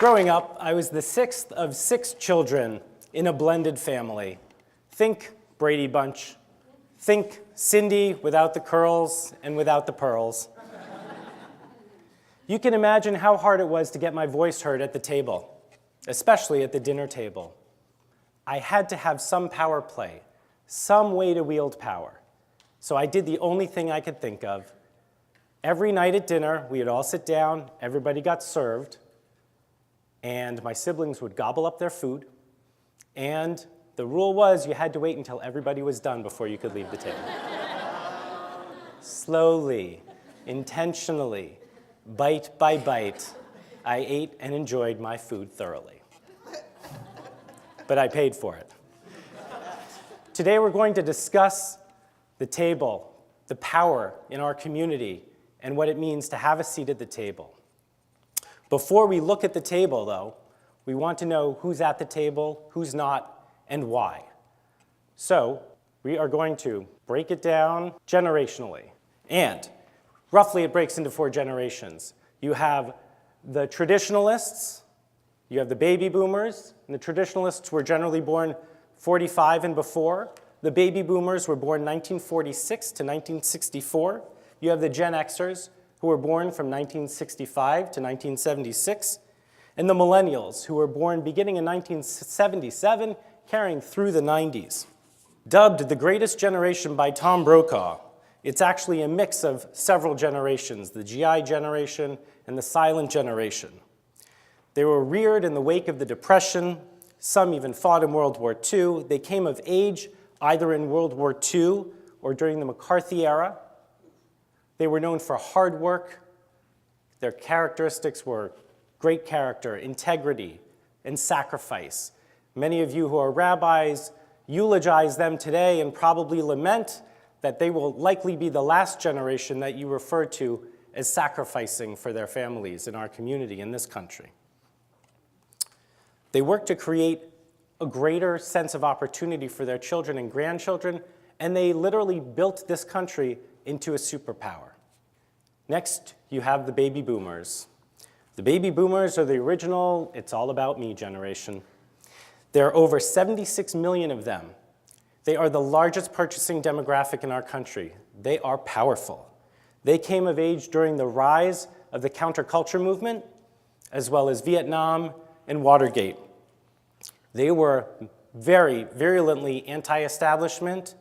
Growing up, I was the sixth of 6 children in a blended family. Think Brady Bunch. Think Cindy without the curls and without the pearls. You can imagine how hard it was to get my voice heard at the table, especially at the dinner table. I had to have some power play, some way to wield power. So I did the only thing I could think of. Every night at dinner, we would all sit down, everybody got served, and my siblings would gobble up their food, and the rule was you had to wait until everybody was done before you could leave the table. Slowly, intentionally, bite by bite, I ate and enjoyed my food thoroughly. But I paid for it. Today we're going to discuss the table, the power in our community, and what it means to have a seat at the table. Before we look at the table, though, we want to know who's at the table, who's not, and why. So we are going to break it down generationally. And roughly it breaks into 4 generations. You have the traditionalists, you have the baby boomers, and the traditionalists were generally born 45 and before. The baby boomers were born 1946 to 1964. You have the Gen X-ers, who were born from 1965 to 1976, and the Millennials, who were born beginning in 1977, carrying through the 90s. Dubbed the greatest generation by Tom Brokaw, it's actually a mix of several generations, the GI generation and the silent generation. They were reared in the wake of the Depression. Some even fought in World War II. They came of age either in World War II or during the McCarthy era. They were known for hard work. Their characteristics were great character, integrity, and sacrifice. Many of you who are rabbis eulogize them today and probably lament that they will likely be the last generation that you refer to as sacrificing for their families in our community in this country. They work to create a greater sense of opportunity for their children and grandchildren, and they literally built this country into a superpower. Next, you have the baby boomers. The baby boomers are the original "it's all about me" generation. There are over 76 million of them. They are the largest purchasing demographic in our country. They are powerful. They came of age during the rise of the counterculture movement, as well as Vietnam and Watergate. They were very virulently anti-establishment,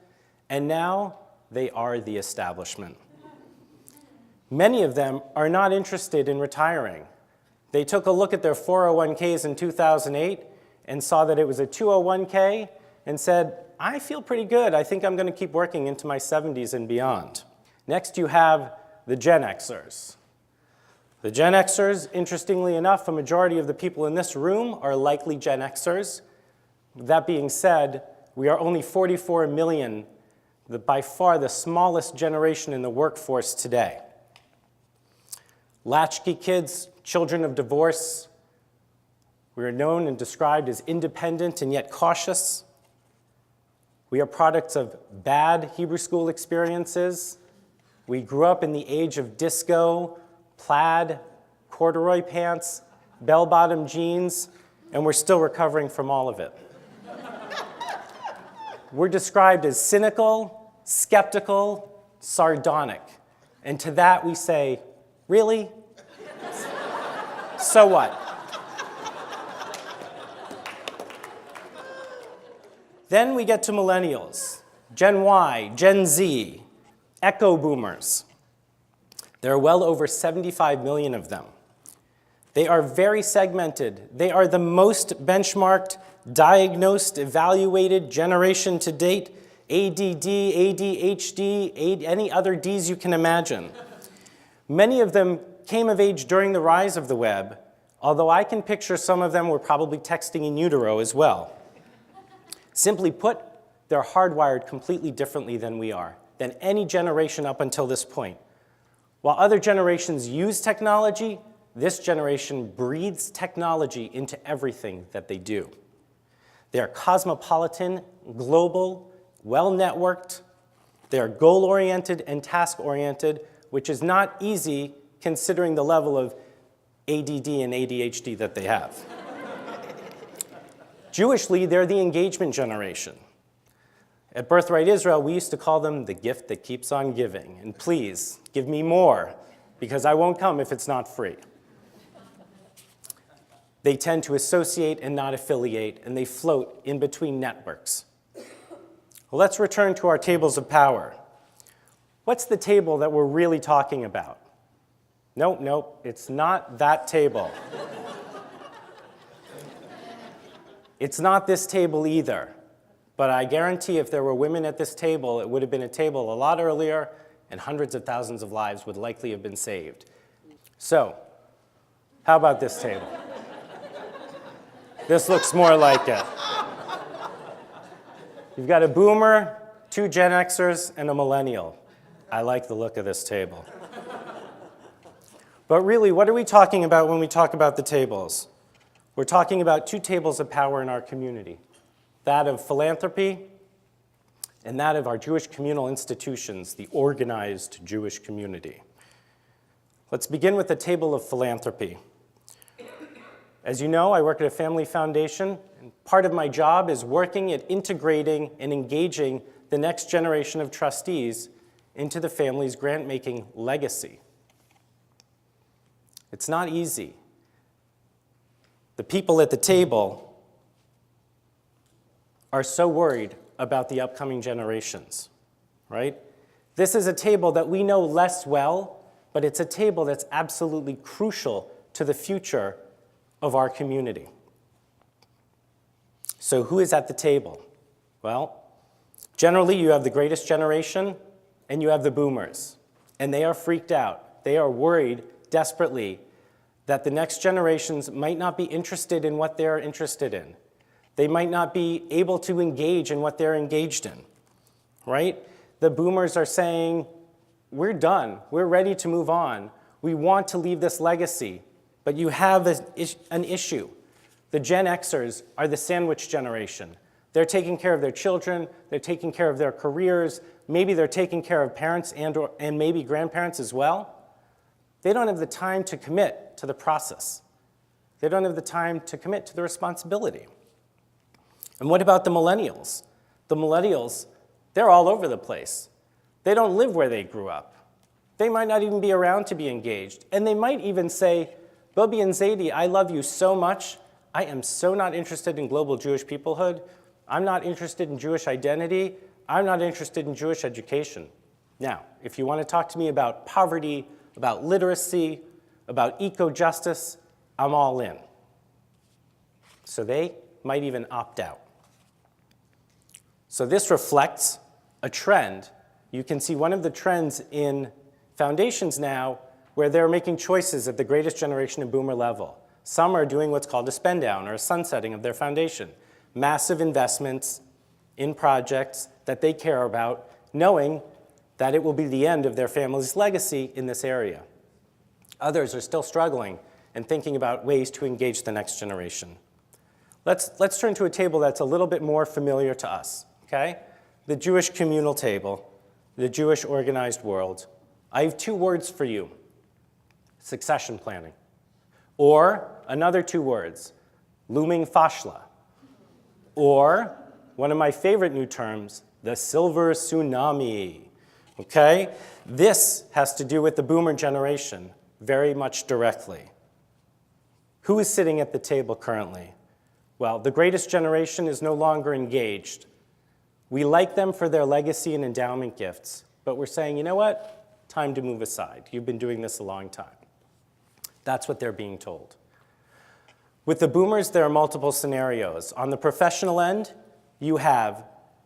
and now they are the establishment. Many of them are not interested in retiring. They took a look at their 401ks in 2008 and saw that it was a 201k and said, I feel pretty good. I think I'm going to keep working into my 70s and beyond. Next, you have the Gen Xers. The Gen Xers, interestingly enough, a majority of the people in this room are likely Gen Xers. That being said, we are only 44 million, by far the smallest generation in the workforce today. Latchkey kids, children of divorce. We are known and described as independent and yet cautious. We are products of bad Hebrew school experiences. We grew up in the age of disco, plaid, corduroy pants, bell-bottom jeans, and we're still recovering from all of it. We're described as cynical, skeptical, sardonic. And to that we say, really? So what? Then we get to millennials, Gen Y, Gen Z, echo boomers. There are well over 75 million of them. They are very segmented. They are the most benchmarked, diagnosed, evaluated generation to date, ADD, ADHD, any other Ds you can imagine. Many of them came of age during the rise of the web, although I can picture some of them were probably texting in utero as well. Simply put, they're hardwired completely differently than we are, than any generation up until this point. While other generations use technology, this generation breathes technology into everything that they do. They are cosmopolitan, global, well-networked. They are goal-oriented and task-oriented, which is not easy considering the level of ADD and ADHD that they have. Jewishly, they're the engagement generation. At Birthright Israel, we used to call them the gift that keeps on giving. And please, give me more, because I won't come if it's not free. They tend to associate and not affiliate, and they float in between networks. Well, let's return to our tables of power. What's the table that we're really talking about? Nope, it's not that table. It's not this table either. But I guarantee if there were women at this table, it would have been a table a lot earlier, and hundreds of thousands of lives would likely have been saved. So, how about this table? This looks more like it. You've got a boomer, 2 Gen Xers, and a millennial. I like the look of this table. But really, what are we talking about when we talk about the tables? We're talking about 2 tables of power in our community. That of philanthropy, and that of our Jewish communal institutions, the organized Jewish community. Let's begin with the table of philanthropy. As you know, I work at a family foundation, and part of my job is working at integrating and engaging the next generation of trustees into the family's grant-making legacy. It's not easy. The people at the table are so worried about the upcoming generations, right? This is a table that we know less well, but it's a table that's absolutely crucial to the future of our community. So who is at the table? Well, generally you have the greatest generation and you have the boomers, and they are freaked out. They are worried desperately that the next generations might not be interested in what they're interested in. They might not be able to engage in what they're engaged in, right? The boomers are saying, we're done. We're ready to move on. We want to leave this legacy, but you have an issue. The Gen Xers are the sandwich generation. They're taking care of their children. They're taking care of their careers. Maybe they're taking care of parents and maybe grandparents as well. They don't have the time to commit to the process. They don't have the time to commit to the responsibility. And what about the millennials? The millennials, they're all over the place. They don't live where they grew up. They might not even be around to be engaged. And they might even say, Bobby and Zadie, I love you so much. I am so not interested in global Jewish peoplehood. I'm not interested in Jewish identity. I'm not interested in Jewish education. Now, if you want to talk to me about poverty, about literacy, about eco-justice, I'm all in. So they might even opt out. So this reflects a trend. You can see one of the trends in foundations now where they're making choices at the greatest generation and boomer level. Some are doing what's called a spend down or a sunsetting of their foundation. Massive investments in projects that they care about, knowing that it will be the end of their family's legacy in this area. Others are still struggling and thinking about ways to engage the next generation. Let's turn to a table that's a little bit more familiar to us, okay? The Jewish communal table, the Jewish organized world. I have 2 words for you: succession planning. Or another 2 words, looming fashla. Or one of my favorite new terms, the silver tsunami, okay? This has to do with the boomer generation very much directly. Who is sitting at the table currently? Well, the greatest generation is no longer engaged. We like them for their legacy and endowment gifts, but we're saying, you know what? Time to move aside. You've been doing this a long time. That's what they're being told. With the boomers, there are multiple scenarios. On the professional end, you have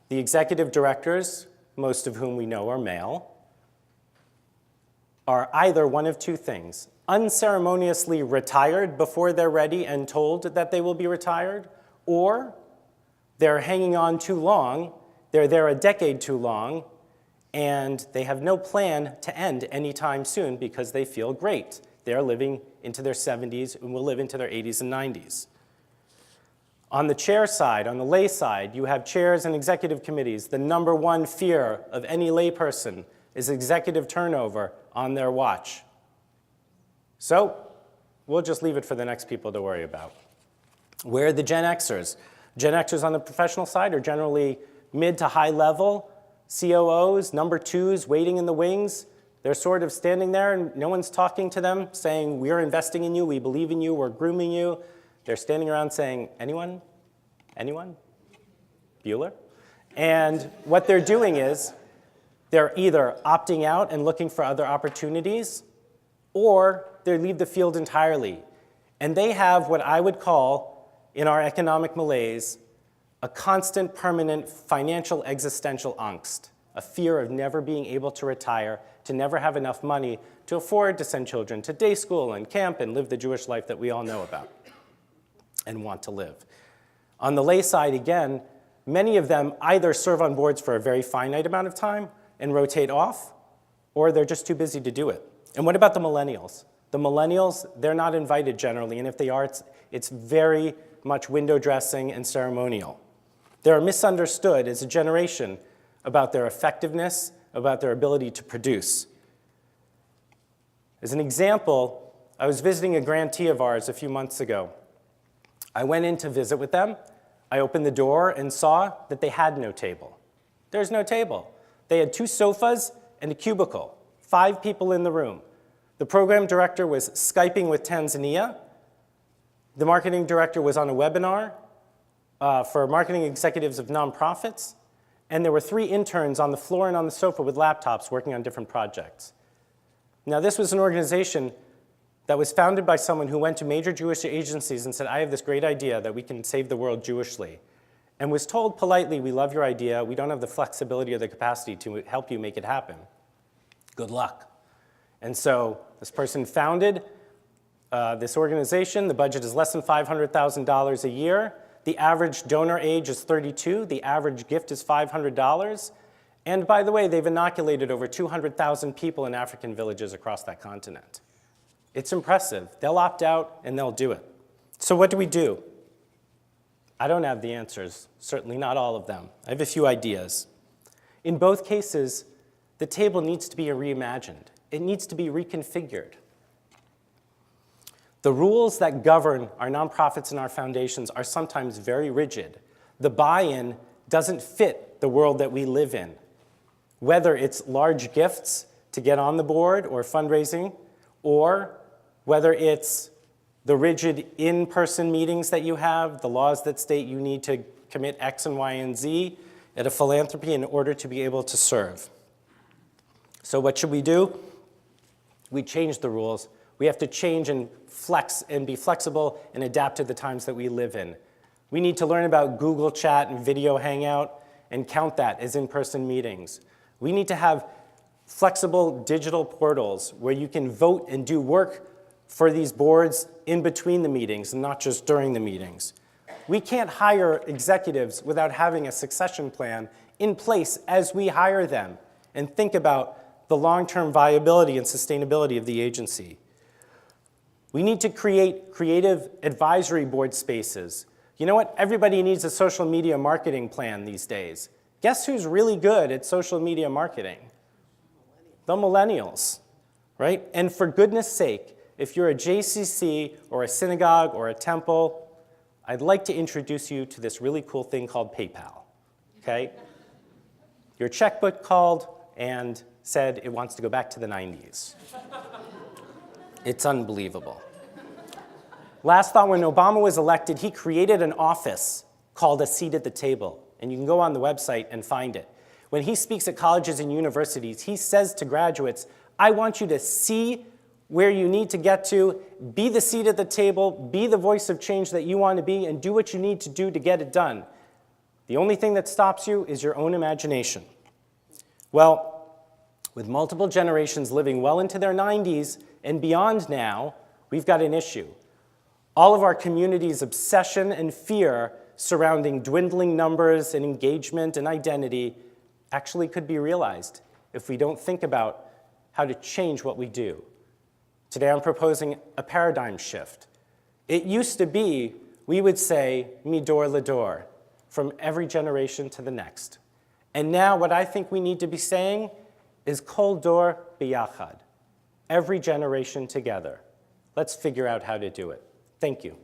the executive directors, most of whom we know are male, are either one of 2 things: unceremoniously retired before they're ready and told that they will be retired, or they're hanging on too long, they're there a decade too long, and they have no plan to end anytime soon because they feel great. They're living into their 70s and will live into their 80s and 90s. On the chair side, on the lay side, you have chairs and executive committees. The number 1 fear of any layperson is executive turnover on their watch. So We'll just leave it for the next people to worry about. Where are the Gen Xers? Gen Xers on the professional side are generally mid to high level, COOs, number twos, waiting in the wings. They're sort of standing there and no one's talking to them, saying, we're investing in you, we believe in you, we're grooming you. They're standing around saying, anyone? Anyone? Bueller? And what they're doing is they're either opting out and looking for other opportunities, or they leave the field entirely. And they have what I would call, in our economic malaise, a constant, permanent financial existential angst, a fear of never being able to retire, to never have enough money to afford to send children to day school and camp and live the Jewish life that we all know about and want to live. On the lay side, again, many of them either serve on boards for a very finite amount of time and rotate off, or they're just too busy to do it. And what about the millennials? The millennials, they're not invited generally, and if they are, it's very much window dressing and ceremonial. They're misunderstood as a generation about their effectiveness, about their ability to produce. As an example, I was visiting a grantee of ours a few months ago. I went in to visit with them. I opened the door and saw that they had no table. There's no table. They had 2 sofas and a cubicle, 5 people in the room. The program director was Skyping with Tanzania. The marketing director was on a webinar for marketing executives of nonprofits. And there were 3 interns on the floor and on the sofa with laptops working on different projects. Now, this was an organization that was founded by someone who went to major Jewish agencies and said, I have this great idea that we can save the world Jewishly, and was told politely, we love your idea, we don't have the flexibility or the capacity to help you make it happen. Good luck. And so this person founded this organization. The budget is less than $500,000 a year. The average donor age is 32. The average gift is $500. And by the way, they've inoculated over 200,000 people in African villages across that continent. It's impressive. They'll opt out and they'll do it. So what do we do? I don't have the answers, certainly not all of them. I have a few ideas. In both cases, the table needs to be reimagined. It needs to be reconfigured. The rules that govern our nonprofits and our foundations are sometimes very rigid. The buy-in doesn't fit the world that we live in. Whether it's large gifts to get on the board or fundraising, or whether it's the rigid in-person meetings that you have, the laws that state you need to commit X and Y and Z at a philanthropy in order to be able to serve. So what should we do? We change the rules. We have to change and flex and be flexible and adapt to the times that we live in. We need to learn about Google Chat and video hangout and count that as in-person meetings. We need to have flexible digital portals where you can vote and do work for these boards in between the meetings and not just during the meetings. We can't hire executives without having a succession plan in place as we hire them and think about the long-term viability and sustainability of the agency. We need to create creative advisory board spaces. You know what? Everybody needs a social media marketing plan these days. Guess who's really good at social media marketing? The millennials, right? And for goodness sake, if you're a JCC or a synagogue or a temple, I'd like to introduce you to this really cool thing called PayPal, okay? Your checkbook called and said it wants to go back to the 90s. It's unbelievable. Last thought, when Obama was elected, he created an office called A Seat at the Table, and you can go on the website and find it. When he speaks at colleges and universities, he says to graduates, I want you to see where you need to get to, be the seat at the table, be the voice of change that you want to be, and do what you need to do to get it done. The only thing that stops you is your own imagination. Well, with multiple generations living well into their 90s and beyond now, we've got an issue. All of our community's obsession and fear surrounding dwindling numbers and engagement and identity actually could be realized if we don't think about how to change what we do. Today I'm proposing a paradigm shift. It used to be, we would say, midor ledor, from every generation to the next. And now what I think we need to be saying is kol dor biyachad, every generation together. Let's figure out how to do it. Thank you.